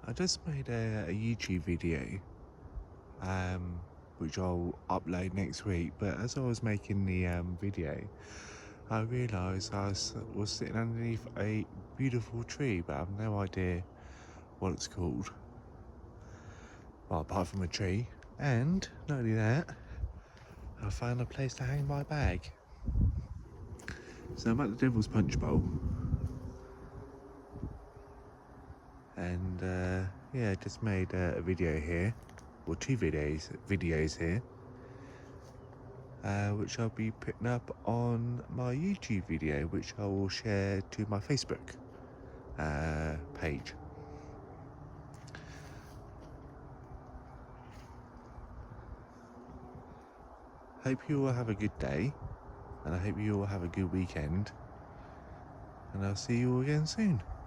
I just made a YouTube video, which I'll upload next week. But as I was making the video, I realised I was sitting underneath a beautiful tree, but I have no idea what it's called. Well, apart from a tree. And not only that, I found a place to hang my bag. So I'm at the Devil's Punch Bowl. And yeah, just made a video here, or two videos here, which I'll be putting up on my YouTube video, which I will share to my Facebook page. Hope you all have a good day, and I hope you all have a good weekend, and I'll see you all again soon.